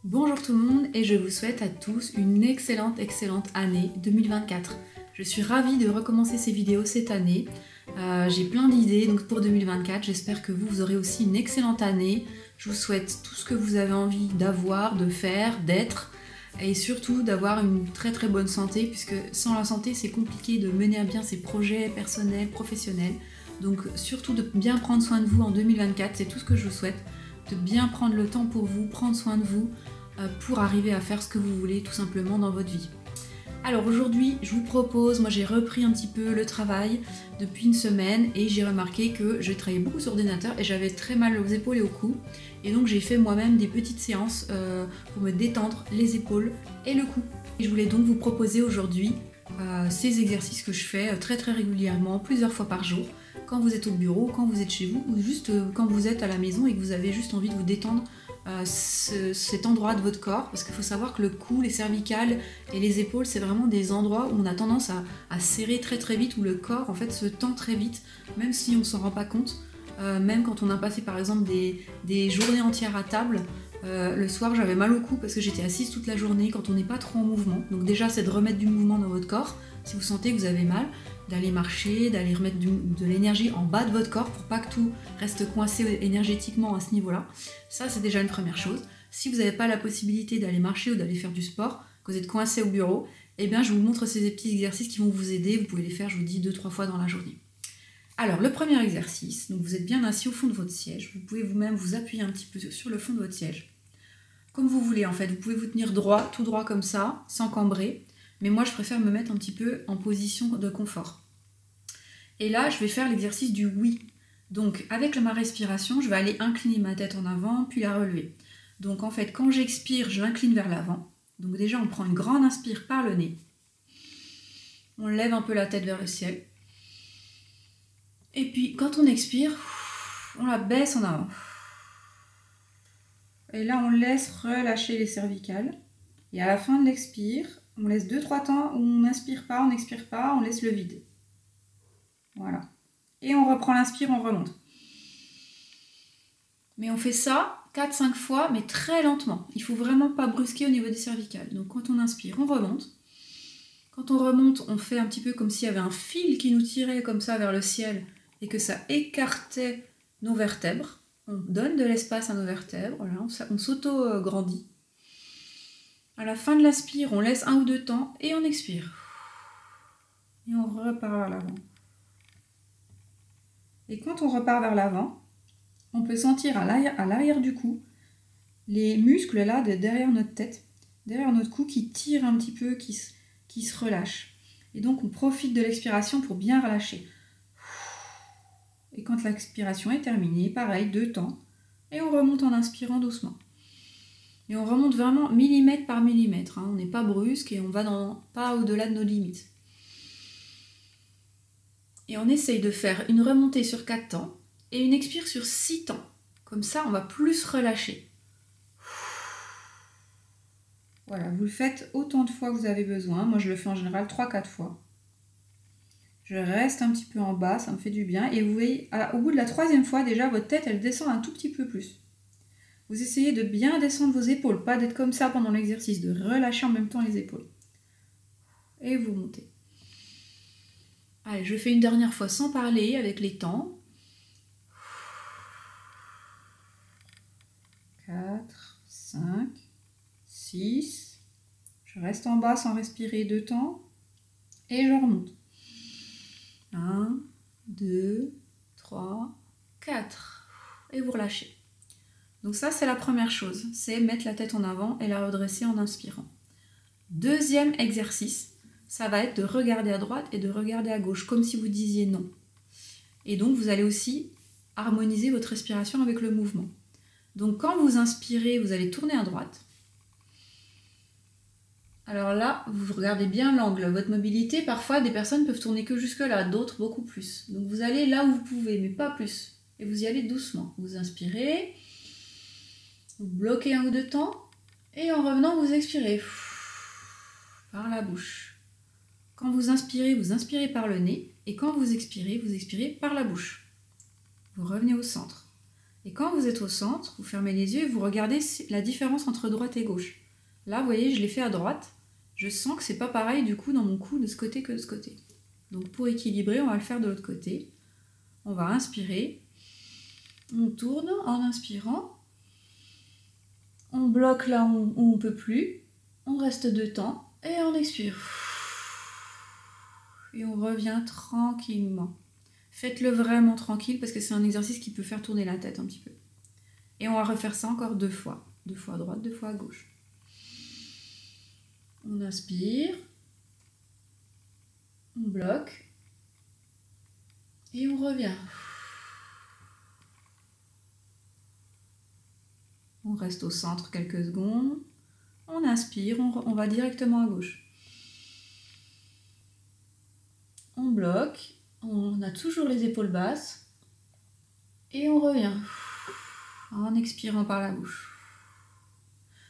Bonjour tout le monde et je vous souhaite à tous une excellente année 2024. Je suis ravie de recommencer ces vidéos cette année. J'ai plein d'idées donc pour 2024. J'espère que vous aurez aussi une excellente année. Je vous souhaite tout ce que vous avez envie d'avoir, de faire, d'être et surtout d'avoir une très bonne santé puisque sans la santé c'est compliqué de mener à bien ses projets personnels, professionnels. Donc surtout de bien prendre soin de vous en 2024, c'est tout ce que je vous souhaite. De bien prendre le temps pour vous, prendre soin de vous pour arriver à faire ce que vous voulez tout simplement dans votre vie. Alors aujourd'hui, je vous propose, moi j'ai repris un petit peu le travail depuis une semaine et j'ai remarqué que je travaillais beaucoup sur ordinateur et j'avais très mal aux épaules et au cou. Et donc j'ai fait moi-même des petites séances pour me détendre les épaules et le cou. Et je voulais donc vous proposer aujourd'hui ces exercices que je fais très régulièrement, plusieurs fois par jour, quand vous êtes au bureau, quand vous êtes chez vous, ou juste quand vous êtes à la maison et que vous avez juste envie de vous détendre cet endroit de votre corps, parce qu'il faut savoir que le cou, les cervicales et les épaules, c'est vraiment des endroits où on a tendance à serrer très vite, où le corps en fait se tend très vite, même si on ne s'en rend pas compte, même quand on a passé par exemple des journées entières à table. Le soir j'avais mal au cou parce que j'étais assise toute la journée quand on n'est pas trop en mouvement. Donc déjà c'est de remettre du mouvement dans votre corps, si vous sentez que vous avez mal, d'aller marcher, d'aller remettre de l'énergie en bas de votre corps pour pas que tout reste coincé énergétiquement à ce niveau-là. Ça c'est déjà une première chose. Si vous n'avez pas la possibilité d'aller marcher ou d'aller faire du sport, que vous êtes coincé au bureau, eh bien je vous montre ces petits exercices qui vont vous aider. Vous pouvez les faire, je vous dis, 2-3 fois dans la journée. Alors le premier exercice, donc vous êtes bien assis au fond de votre siège, vous pouvez vous-même vous appuyer un petit peu sur le fond de votre siège. Comme vous voulez en fait, vous pouvez vous tenir droit, tout droit comme ça, sans cambrer, mais moi je préfère me mettre un petit peu en position de confort. Et là je vais faire l'exercice du oui. Donc avec ma respiration, je vais aller incliner ma tête en avant, puis la relever. Donc en fait quand j'expire, je l'incline vers l'avant. Donc déjà on prend une grande inspire par le nez. On lève un peu la tête vers le ciel. Et puis quand on expire, on la baisse en avant. Et là on laisse relâcher les cervicales. Et à la fin de l'expire, on laisse 2-3 temps où on n'inspire pas, on n'expire pas, on laisse le vide. Voilà. Et on reprend l'inspire, on remonte. Mais on fait ça 4-5 fois, mais très lentement. Il ne faut vraiment pas brusquer au niveau des cervicales. Donc quand on inspire, on remonte. Quand on remonte, on fait un petit peu comme s'il y avait un fil qui nous tirait comme ça vers le ciel et que ça écartait nos vertèbres. On donne de l'espace à nos vertèbres, voilà, on s'auto-grandit. À la fin de l'inspire, on laisse 1 ou 2 temps et on expire. Et on repart vers l'avant. Et quand on repart vers l'avant, on peut sentir à l'arrière du cou les muscles là de derrière notre tête, derrière notre cou qui tirent un petit peu, qui se relâchent. Et donc on profite de l'expiration pour bien relâcher. Et quand l'expiration est terminée, pareil, 2 temps. Et on remonte en inspirant doucement. Et on remonte vraiment millimètre par millimètre. On n'est pas brusque et on va pas au-delà de nos limites. Et on essaye de faire une remontée sur 4 temps et une expire sur 6 temps. Comme ça, on va plus relâcher. Voilà, vous le faites autant de fois que vous avez besoin. Moi, je le fais en général 3-4 fois. Je reste un petit peu en bas, ça me fait du bien. Et vous voyez, au bout de la 3e fois, déjà, votre tête, elle descend un tout petit peu plus. Vous essayez de bien descendre vos épaules, pas d'être comme ça pendant l'exercice, de relâcher en même temps les épaules. Et vous montez. Allez, je fais une dernière fois sans parler, avec les temps. 4, 5, 6. Je reste en bas sans respirer 2 temps. Et je remonte. 1, 2, 3, 4. Et vous relâchez. Donc ça, c'est la première chose. C'est mettre la tête en avant et la redresser en inspirant. Deuxième exercice, ça va être de regarder à droite et de regarder à gauche, comme si vous disiez non. Et donc, vous allez aussi harmoniser votre respiration avec le mouvement. Donc, quand vous inspirez, vous allez tourner à droite. Alors là, vous regardez bien l'angle, votre mobilité. Parfois, des personnes peuvent tourner que jusque-là, d'autres beaucoup plus. Donc, vous allez là où vous pouvez, mais pas plus. Et vous y allez doucement. Vous inspirez, vous bloquez 1 ou 2 temps, et en revenant, vous expirez par la bouche. Quand vous inspirez par le nez, et quand vous expirez par la bouche. Vous revenez au centre. Et quand vous êtes au centre, vous fermez les yeux et vous regardez la différence entre droite et gauche. Là, vous voyez, je l'ai fait à droite. Je sens que c'est pas pareil du coup dans mon cou de ce côté que de ce côté. Donc pour équilibrer, on va le faire de l'autre côté. On va inspirer. On tourne en inspirant. On bloque là où on ne peut plus. On reste 2 temps et on expire. Et on revient tranquillement. Faites-le vraiment tranquille parce que c'est un exercice qui peut faire tourner la tête un petit peu. Et on va refaire ça encore 2 fois. 2 fois à droite, 2 fois à gauche. On inspire. On bloque. Et on revient. On reste au centre quelques secondes. On inspire, on va directement à gauche. On bloque. On a toujours les épaules basses. Et on revient. En expirant par la bouche.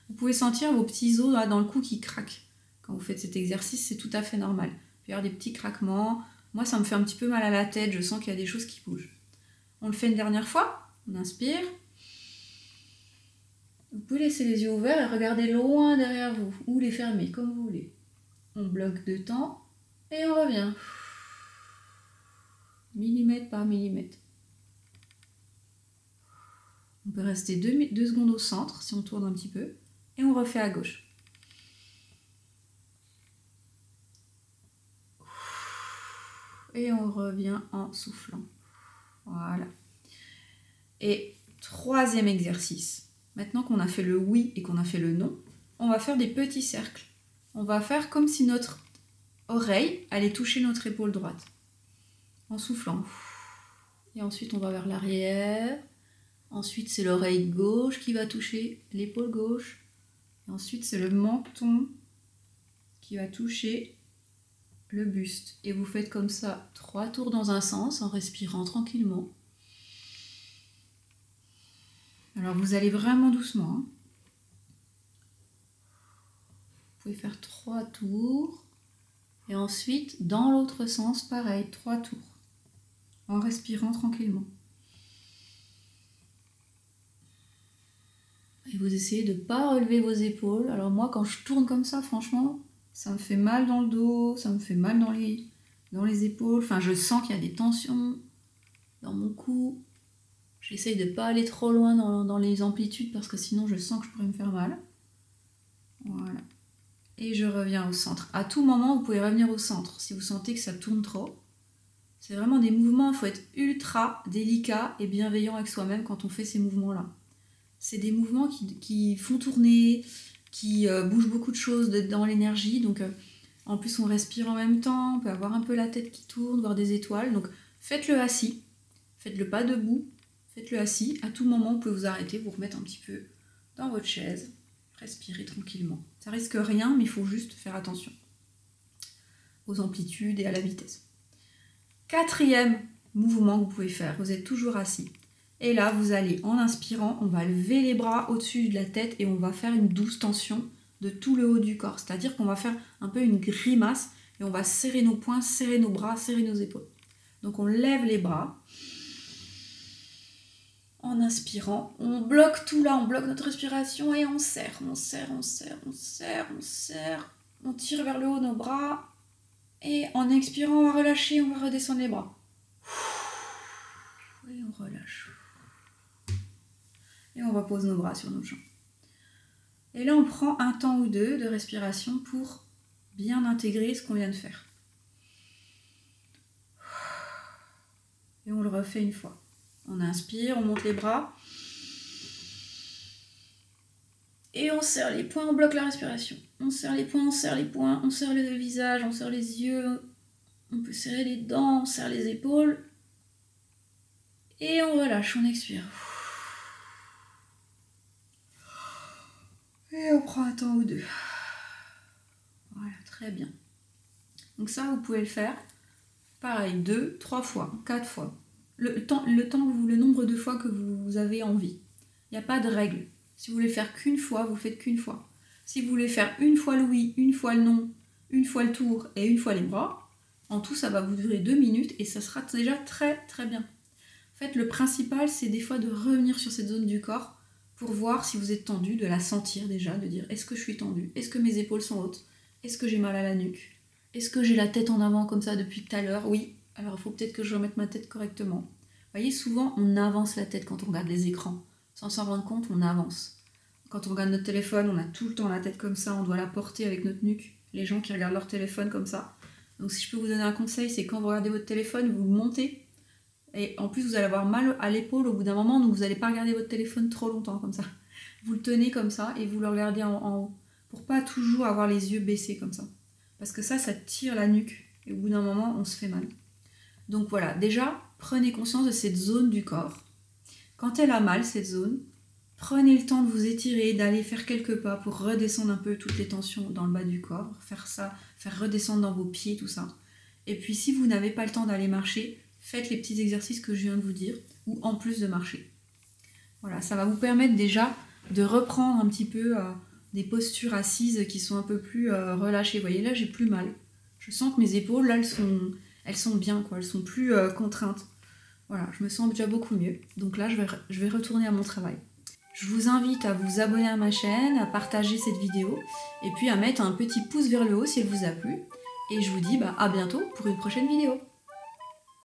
Vous pouvez sentir vos petits os là, dans le cou qui craquent. Quand vous faites cet exercice, c'est tout à fait normal. Il peut y avoir des petits craquements. Moi, ça me fait un petit peu mal à la tête. Je sens qu'il y a des choses qui bougent. On le fait une dernière fois. On inspire. Vous pouvez laisser les yeux ouverts et regarder loin derrière vous. Ou les fermer, comme vous voulez. On bloque 2 temps. Et on revient. Millimètre par millimètre. On peut rester 2 secondes au centre si on tourne un petit peu. Et on refait à gauche. Et on revient en soufflant. Voilà. Et 3e exercice. Maintenant qu'on a fait le oui et qu'on a fait le non, on va faire des petits cercles. On va faire comme si notre oreille allait toucher notre épaule droite. En soufflant. Et ensuite on va vers l'arrière. Ensuite c'est l'oreille gauche qui va toucher l'épaule gauche. Et ensuite c'est le menton qui va toucher le buste. Et vous faites comme ça 3 tours dans un sens en respirant tranquillement. Alors vous allez vraiment doucement. Hein. Vous pouvez faire 3 tours. Et ensuite, dans l'autre sens, pareil, 3 tours. En respirant tranquillement. Et vous essayez de ne pas relever vos épaules. Alors moi, quand je tourne comme ça, franchement, ça me fait mal dans le dos, ça me fait mal dans les épaules. Enfin, je sens qu'il y a des tensions dans mon cou. J'essaye de ne pas aller trop loin dans les amplitudes parce que sinon je sens que je pourrais me faire mal. Voilà. Et je reviens au centre. À tout moment, vous pouvez revenir au centre si vous sentez que ça tourne trop. C'est vraiment des mouvements, il faut être ultra délicat et bienveillant avec soi-même quand on fait ces mouvements-là. C'est des mouvements qui font tourner, qui bougent beaucoup de choses dans l'énergie. Donc, en plus, on respire en même temps, on peut avoir un peu la tête qui tourne, voir des étoiles. Donc, faites-le assis, faites-le pas debout. Faites-le assis, à tout moment vous pouvez vous arrêter, vous remettre un petit peu dans votre chaise, respirer tranquillement. Ça risque rien, mais il faut juste faire attention aux amplitudes et à la vitesse. 4e mouvement que vous pouvez faire, vous êtes toujours assis. Et là, vous allez, en inspirant, on va lever les bras au-dessus de la tête et on va faire une douce tension de tout le haut du corps. C'est-à-dire qu'on va faire un peu une grimace et on va serrer nos poings, serrer nos bras, serrer nos épaules. Donc on lève les bras. En inspirant, on bloque tout là, on bloque notre respiration et on serre, on serre, on serre, on serre, on serre. On tire vers le haut nos bras et en expirant, on va relâcher, on va redescendre les bras. Et on relâche. Et on repose nos bras sur nos jambes. Et là, on prend un temps ou 2 de respiration pour bien intégrer ce qu'on vient de faire. Et on le refait une fois. On inspire, on monte les bras. Et on serre les poings, on bloque la respiration. On serre les poings, on serre les poings, on serre le visage, on serre les yeux. On peut serrer les dents, on serre les épaules. Et on relâche, on expire. Et on prend un temps ou 2. Voilà, très bien. Donc ça, vous pouvez le faire. Pareil, 2, 3 fois, 4 fois. Le nombre de fois que vous avez envie. Il n'y a pas de règle. Si vous voulez faire qu'une fois, vous faites qu'une fois. Si vous voulez faire une fois le oui, une fois le non, une fois le tour et une fois les bras, en tout, ça va vous durer 2 minutes et ça sera déjà très très bien. En fait, le principal, c'est des fois de revenir sur cette zone du corps pour voir si vous êtes tendu, de la sentir déjà, de dire est-ce que je suis tendue, est-ce que mes épaules sont hautes, est-ce que j'ai mal à la nuque, est-ce que j'ai la tête en avant comme ça depuis tout à l'heure, oui, alors il faut peut-être que je remette ma tête correctement. Vous voyez, souvent on avance la tête quand on regarde les écrans, sans s'en rendre compte, on avance. Quand on regarde notre téléphone, on a tout le temps la tête comme ça, on doit la porter avec notre nuque, les gens qui regardent leur téléphone comme ça. Donc si je peux vous donner un conseil, c'est quand vous regardez votre téléphone, vous le montez. Et en plus, vous allez avoir mal à l'épaule au bout d'un moment, donc vous n'allez pas regarder votre téléphone trop longtemps comme ça. Vous le tenez comme ça et vous le regardez en haut. Pour pas toujours avoir les yeux baissés comme ça. Parce que ça tire la nuque. Et au bout d'un moment, on se fait mal. Donc voilà, déjà, prenez conscience de cette zone du corps. Quand elle a mal, cette zone, prenez le temps de vous étirer, d'aller faire quelques pas pour redescendre un peu toutes les tensions dans le bas du corps. Faire ça, faire redescendre dans vos pieds, tout ça. Et puis si vous n'avez pas le temps d'aller marcher, faites les petits exercices que je viens de vous dire, ou en plus de marcher. Voilà, ça va vous permettre déjà de reprendre un petit peu des postures assises qui sont un peu plus relâchées. Vous voyez, là, j'ai plus mal. Je sens que mes épaules, là, elles sont bien, quoi. Elles sont plus contraintes. Voilà, je me sens déjà beaucoup mieux. Donc là, je vais retourner à mon travail. Je vous invite à vous abonner à ma chaîne, à partager cette vidéo, et puis à mettre un petit pouce vers le haut si elle vous a plu. Et je vous dis à bientôt pour une prochaine vidéo.